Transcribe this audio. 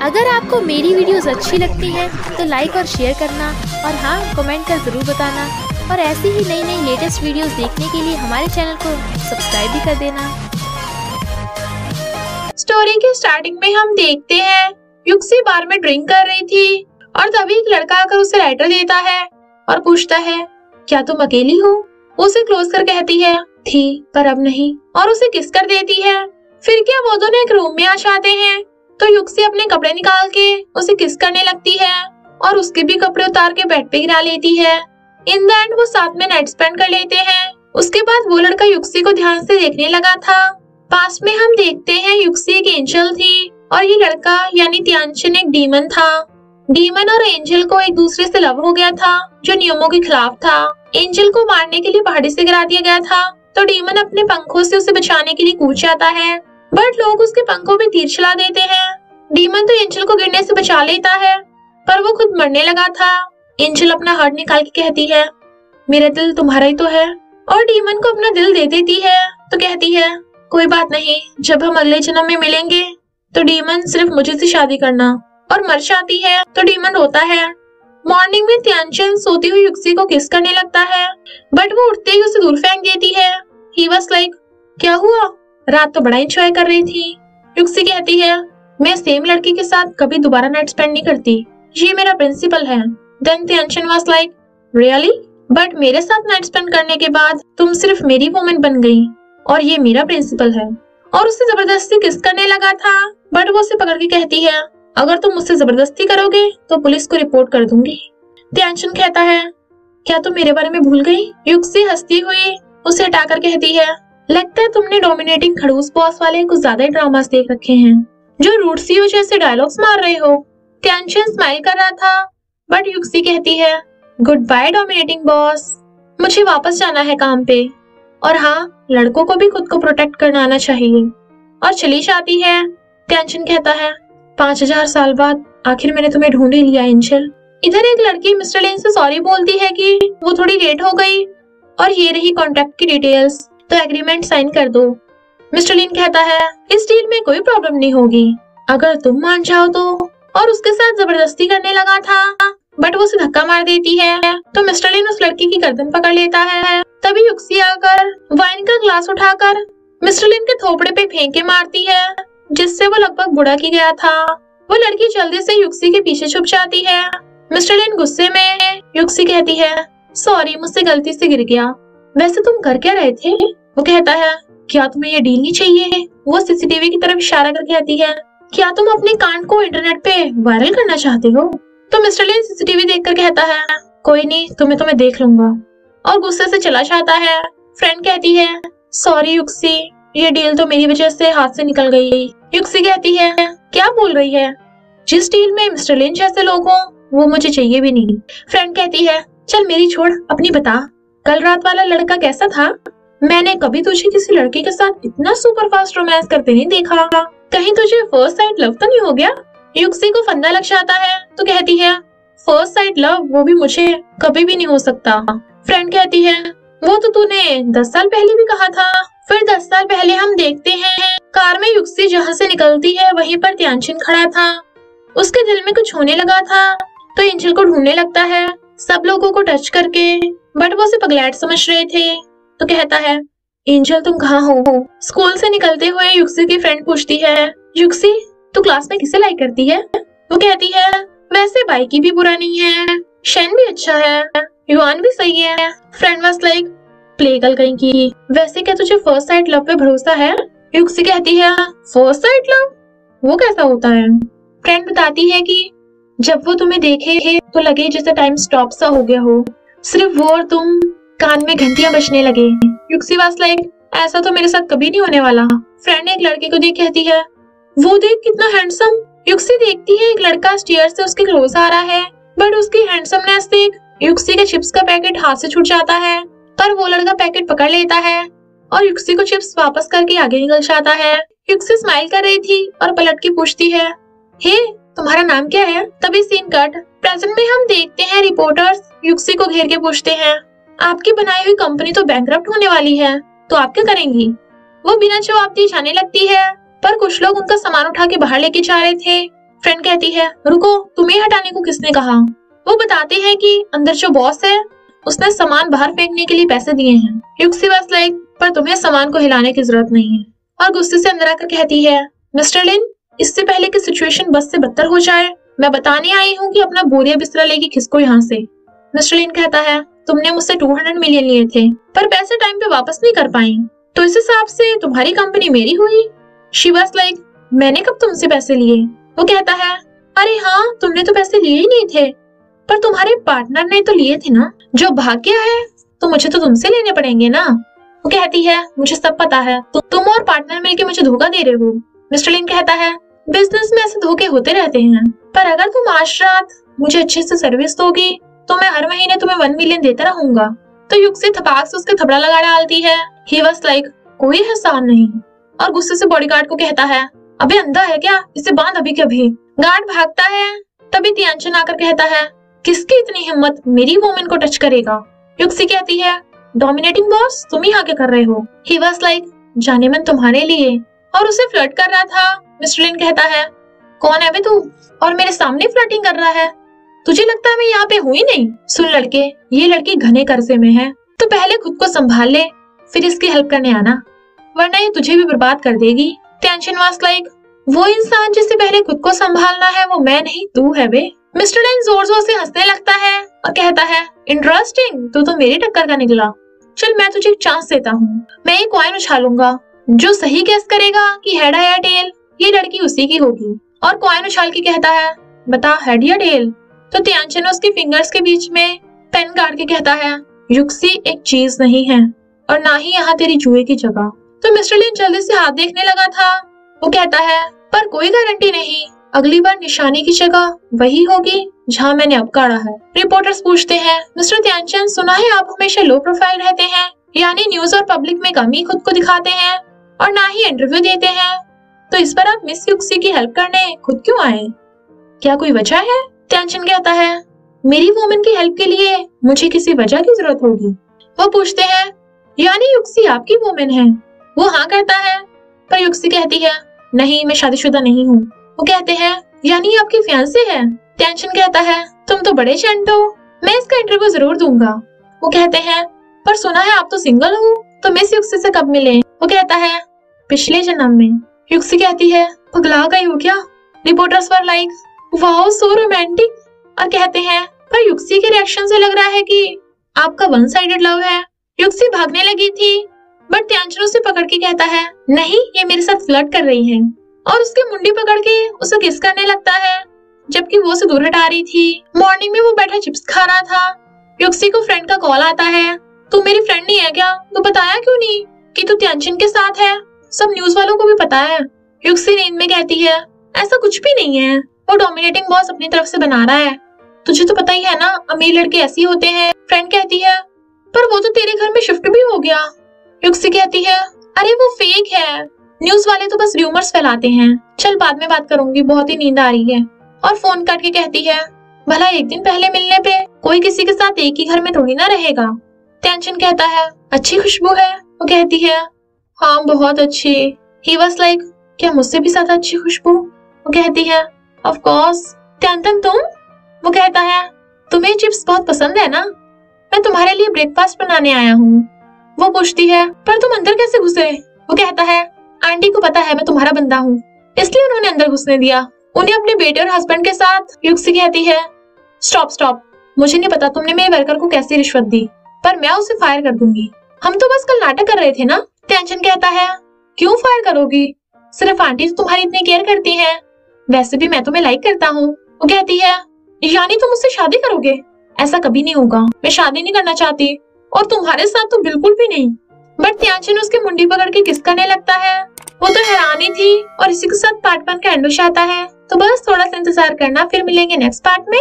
अगर आपको मेरी वीडियोस अच्छी लगती हैं तो लाइक और शेयर करना, और हाँ, कमेंट कर जरूर बताना। और ऐसी ही नई नई लेटेस्ट वीडियोस देखने के लिए हमारे चैनल को सब्सक्राइब भी कर देना। स्टोरी के स्टार्टिंग में हम देखते हैं युक्सी बार में ड्रिंक कर रही थी और तभी एक लड़का आकर उसे लाइटर देता है और पूछता है, क्या तुम अकेली हो? उसे क्लोज कर कहती है, थी पर अब नहीं, और उसे किस कर देती है। फिर क्या वो दोनों एक रूम में आ जाते हैं तो युक्सी अपने कपड़े निकाल के उसे किस करने लगती है और उसके भी कपड़े उतार के बेड पे गिरा लेती है। इन द एंड वो साथ में नाइट स्पेंड कर लेते हैं। उसके बाद वो लड़का युक्सी को ध्यान से देखने लगा था। पास में हम देखते हैं युक्सी एक एंजल थी और ये लड़का यानी त्यानचन एक डीमन था। डीमन और एंजल को एक दूसरे से लव हो गया था जो नियमों के खिलाफ था। एंजल को मारने के लिए पहाड़ी से गिरा दिया गया था तो डीमन अपने पंखों से उसे बचाने के लिए कूद जाता है, बट लोग उसके पंखों पे तीर चला देते हैं। डीमन तो एंजल को गिरने से बचा लेता है पर वो खुद मरने लगा था। एंजल अपना हार्ट निकाल के कहती है, मेरा दिल तुम्हारा ही तो है, और डीमन को अपना दिल दे देती है तो कहती है, कोई बात नहीं, जब हम अगले जन्म में मिलेंगे तो डीमन सिर्फ मुझे से शादी करना। और मर जाती है तो डीमन रोता है। मॉर्निंग में त्यानचन सोती हुई युक्सी को किस करने लगता है बट वो उठते ही उसे दूर फेंक देती है। ही वाज लाइक, क्या हुआ? रात तो बड़ा एंजॉय कर रही थी। युक्सी कहती है, मैं सेम लड़की के साथ कभी दोबारा नाइट स्पेंड नहीं करती, ये मेरा प्रिंसिपल है। देन त्यानचन वाज लाइक, रियली? बट मेरे साथ नाइट स्पेंड करने के बाद तुम सिर्फ मेरी वुमन बन गई और ये मेरा प्रिंसिपल है। और उससे जबरदस्ती किस करने लगा था बट वो उसे पकड़ के कहती है, अगर तुम मुझसे जबरदस्ती करोगे तो पुलिस को रिपोर्ट कर दूंगी। त्यानचन कहता है, क्या तुम मेरे बारे में भूल गई? युक्सी हंसती हुई उसे हटाकर कहती है, लगता है तुमने डोमिनेटिंग खड़ूस बॉस वाले कुछ ज्यादा ही ड्रामास देख रखे हैं जो रूट सीओ जैसे डायलॉग्स मार रहे हो। त्यानचन स्माइल कर रहा था बट युक्सी कहती है, गुड बाय डोमिनेटिंग बॉस, मुझे वापस जाना है काम पे, और हाँ, लड़कों को भी खुद को प्रोटेक्ट करना आना चाहिए, और चली जाती है। त्यानचन कहता है, 5000 साल बाद आखिर मैंने तुम्हें ढूंढ ही लिया एंजल। इधर एक लड़की मिस्टर लिन से सॉरी बोलती है कि वो थोड़ी लेट हो गई और ये रही कॉन्ट्रैक्ट की डिटेल्स, तो एग्रीमेंट साइन कर दो। मिस्टर लिन कहता है, इस डील में कोई प्रॉब्लम नहीं होगी अगर तुम मान जाओ तो, और उसके साथ जबरदस्ती करने लगा था बट वो उसे धक्का मार देती है तो मिस्टर लिन उस लड़की की गर्दन पकड़ लेता है। तभी युक्सी आकर वाइन का ग्लास उठाकर मिस्टर लिन के थोपड़े पे फेंक के मारती है जिससे वो लगभग बुढ़ा की गया था। वो लड़की जल्दी से युक्सी के पीछे छुप जाती है। मिस्टर लिन गुस्से में युक्सी कहती है, सॉरी, मुझसे गलती से गिर गया, वैसे तुम कर क्या रहे थे? वो कहता है, क्या तुम्हें ये डील नहीं चाहिए? वो सीसीटीवी की तरफ इशारा कर कहती है, क्या तुम अपने कांड को इंटरनेट पे वायरल करना चाहते हो? तो मिस्टर लिन सीसीटीवी देखकर कहता है, कोई नहीं, तुम्हें देख लूंगा, और गुस्से से चला जाता है। फ्रेंड कहती है, सॉरी युक्सी, ये डील तो मेरी वजह से हाथ से निकल गई। युक्सी कहती है, क्या बोल रही है? जिस डील में मिस्टर लिन जैसे लोग हों वो मुझे चाहिए भी नहीं। फ्रेंड कहती है, चल मेरी छोड़, अपनी बता, कल रात वाला लड़का कैसा था? मैंने कभी तुझे किसी लड़के के साथ इतना सुपर फास्ट रोमांस करते नहीं देखा, कहीं तुझे फर्स्ट साइट लव तो नहीं हो गया? युक्सी को फंदा लग जाता है तो कहती है, फर्स्ट साइट लव वो भी मुझे कभी भी नहीं हो सकता। फ्रेंड कहती है, वो तो तूने 10 साल पहले भी कहा था। फिर 10 साल पहले हम देखते हैं कार में युक्सी जहाँ से निकलती है वहीं पर त्यानचन खड़ा था। उसके दिल में कुछ होने लगा था तो एंजल को ढूंढने लगता है सब लोगों को टच करके, बट वो उसे पगलैट समझ रहे थे तो कहता है, एंजल तुम कहाँ हो? स्कूल से निकलते हुए युक्सी की फ्रेंड पूछती है, युक्सी तू क्लास में किसे लाइक करती है? वो कहती है, वैसे बाइकी भी बुरा नहीं है, शेन भी अच्छा है, युआन भी सही है। फ्रेंड वाज लाइक, प्ले कल कहीं की, वैसे क्या तुझे फर्स्ट साइट लव पे भरोसा है? युक्सी कहती है, फर्स्ट साइट लव वो कैसा होता है? फ्रेंड बताती है कि जब वो तुम्हें देखे तो लगे जैसे टाइम स्टॉप सा हो गया हो, सिर्फ वो और तुम, कान में घंटियां बजने लगे। युक्सी वाज लाइक, ऐसा तो मेरे साथ कभी नहीं होने वाला। फ्रेंड एक लड़के को देख कहती है, वो देख कितना हैंडसम। युक्सी देखती है एक लड़का स्टेयर से उसके क्लोज आ रहा है बट उसकी हैंडसमनेस देख युक्सी के चिप्स का पैकेट हाथ से छूट जाता है, पर वो लड़का पैकेट पकड़ लेता है और युक्सी को चिप्स वापस करके आगे निकल जाता है। युक्सी स्माइल कर रही थी और पलट के पूछती है, हे तुम्हारा नाम क्या है? तभी सीन कट। प्रेजेंट में हम देखते हैं रिपोर्टर्स युक्सी को घेर के पूछते हैं, आपकी बनाई हुई कंपनी तो बैंकरप्ट होने वाली है, तो आप क्या करेंगी? वो बिना जवाब दिए जाने लगती है, पर कुछ लोग उनका सामान उठा के बाहर लेके जा रहे थे। फ्रेंड कहती है रुको, तुम्हें हटाने को किसने कहा। वो बताते हैं कि अंदर जो बॉस है उसने सामान बाहर फेंकने के लिए पैसे दिए हैं। युक्सी वाज लाइक पर तुम्हें सामान को हिलाने की जरूरत नहीं है, और गुस्से से अंदर आकर कहती है मिस्टर लिन, इससे पहले कि सिचुएशन बस से बदतर हो जाए, मैं बताने आई हूँ कि अपना बोरिया बिस्तरा लेके खिसको यहाँ से। मिस्टर लिन कहता है तुमने मुझसे 200 मिलियन लिए थे पर पैसे टाइम पे वापस नहीं कर पाई, तो इस हिसाब से तुम्हारी कंपनी मेरी हुई। शी वाज लाइक मैंने कब तुमसे पैसे लिए। वो कहता है अरे हाँ, तुमने तो पैसे लिए ही नहीं थे, पर तुम्हारे पार्टनर ने तो लिए थे ना, जो भाग गया है तो मुझे तो तुमसे लेने पड़ेंगे ना। वो कहती है मुझे सब पता है, तुम और पार्टनर मिलके मुझे धोखा दे रहे हो। मिस्टर लिन कहता है बिजनेस में ऐसे धोखे होते रहते हैं, पर अगर तुम आज रात मुझे अच्छे से सर्विस दोगी तो मैं हर महीने तुम्हें 1 मिलियन देता रहूंगा। तो युक्सी थपाक से उसके थपड़ा लगा डालती है। ही वाज लाइक कोई एहसान नहीं, और गुस्से से बॉडीगार्ड को कहता है अबे अंधा है क्या, इसे बांध अभी के अभी। गार्ड भागता है, तभी तियानचन आकर कहता है किसकी इतनी हिम्मत मेरी वुमेन को टच करेगा। युक्सी कहती है डोमिनेटिंग बॉस, तुम यहाँ क्या कर रहे हो। ही वाज लाइक जाने मन तुम्हारे लिए, और उसे फ्लर्ट कर रहा था। मिस्टर लिन कहता है कौन है बे तू, और मेरे सामने फ्लर्टिंग कर रहा है, तुझे लगता है मैं यहाँ पे हुई नहीं। सुन लड़के, ये लड़की घने कर्जे में है, तो पहले खुद को संभाल ले, फिर इसकी हेल्प करने आना, वरना ये तुझे भी बर्बाद कर देगी। टेंशन वाज लाइक वो इंसान जिसे पहले खुद को संभालना है वो मैं नहीं, तू है बे। मिस्टर लिन जोर जोर से हंसने लगता है और कहता है इंटरेस्टिंग, तू तो मेरी टक्कर का निकला। चल मैं तुझे एक चांस देता हूँ, मैं एक कॉइन उछालूंगा, जो सही गेस करेगा कि हेड है या टेल, ये लड़की उसी की होगी। और कॉइन उछाल के कहता है बता हेड या टेल। तो तियानचन उसके फिंगर्स के बीच में पेन काट के कहता है युक्सी एक चीज नहीं है, और ना ही यहाँ तेरी जुए की जगह। तो मिस्टर लिन जल्दी से हाथ देखने लगा था। वो कहता है पर कोई गारंटी नहीं, अगली बार निशाने की जगह वही होगी जहाँ मैंने अब काढ़ा है। रिपोर्टर्स पूछते हैं मिस्टर तियानचन, सुना है आप हमेशा लो प्रोफाइल रहते हैं, यानी न्यूज और पब्लिक में कम ही खुद को दिखाते हैं और ना ही इंटरव्यू देते हैं, तो इस पर आप मिस युक्सी की हेल्प करने खुद क्यों आए, क्या कोई वजह है। तियानचन कहता है मेरी वुमेन की हेल्प के लिए मुझे किसी वजह की जरूरत होगी। वो पूछते हैं यानी युक्सी आपकी वुमेन है। वो हाँ करता है, पर युक्सी कहती है नहीं, मैं शादीशुदा नहीं हूँ। वो कहते हैं यानी आपकी फियांसे है। तियानचन कहता है तुम तो बड़े चंट हो, मैं इसका इंटरव्यू जरूर दूंगा। वो कहते हैं पर सुना है आप तो सिंगल हो, तो मिस युक्सी से कब मिले। वो कहता है पिछले जन्म में। युक्सी कहती है पगला गई हो क्या। Reporters were like wow so romantic, और कहते हैं पर युक्सी के रिएक्शन से लग रहा है कि आपका वन साइडेड लव है। युक्सी भागने लगी थी, बट तियानचन उसे पकड़ के कहता है नहीं, ये मेरे साथ फ्लर्ट कर रही है, और उसकी मुंडी पकड़ के उसे किस करने लगता है, जबकि वो उसे दूर हटा रही थी। मॉर्निंग में वो बैठा चिप्स खा रहा था। युक्सी को फ्रेंड का कॉल आता है, तू मेरी फ्रेंड नहीं है क्या, तू बताया क्यों नहीं कि तू तियानचन के साथ है, सब न्यूज वालों को भी पता है। युक्सी नींद में कहती है ऐसा कुछ भी नहीं है, वो डोमिनेटिंग बॉस अपनी तरफ से बना रहा है, तुझे तो पता ही है ना अमीर लड़के ऐसे होते हैं। फ्रेंड कहती है पर वो तो तेरे घर में शिफ्ट भी हो गया। युक्सी कहती है अरे वो फेक है, न्यूज वाले तो बस रूमर्स फैलाते हैं, चल बाद में बात करूंगी, बहुत ही नींद आ रही है। और फोन काट के कहती है भला एक दिन पहले मिलने पे कोई किसी के साथ एक ही घर में थोड़ी ना रहेगा। टेंशन कहता है अच्छी खुशबू है। वो कहती है हाँ बहुत अच्छी। ही वाज लाइक क्या मुझसे भी ज्यादा अच्छी खुशबू। वो कहती है ऑफ कोर्स। टेंशन तुम। वो कहता है तुम्हें चिप्स बहुत पसंद है ना, मैं तुम्हारे लिए ब्रेकफास्ट बनाने आया हूँ। वो पूछती है पर तुम अंदर कैसे घुसे। वो कहता है आंटी को पता है मैं तुम्हारा बंदा हूँ, इसलिए उन्होंने अंदर घुसने दिया, उन्हें अपने बेटे और हस्बैंड के साथ। युक्सी कहती है स्टॉप स्टॉप, मुझे नहीं पता तुमने मेरे वर्कर को कैसी रिश्वत दी, पर मैं उसे फायर कर दूंगी, हम तो बस कल नाटक कर रहे थे ना। टेंशन कहता है क्यों फायर करोगी, सिर्फ आंटी तो तुम्हारी इतनी केयर करती है, वैसे भी मैं तुम्हें लाइक करता हूँ। वो कहती है यानी तुम मुझसे शादी करोगे। ऐसा कभी नहीं होगा, मैं शादी नहीं करना चाहती, और तुम्हारे साथ तो बिल्कुल भी नहीं। बट तियानचन उसकी मुंडी पकड़ के किस करने लगता है। वो तो हैरानी थी, और इसी के साथ पार्ट 1 का एंड हो जाता है। तो बस थोड़ा सा इंतजार करना, फिर मिलेंगे नेक्स्ट पार्ट में।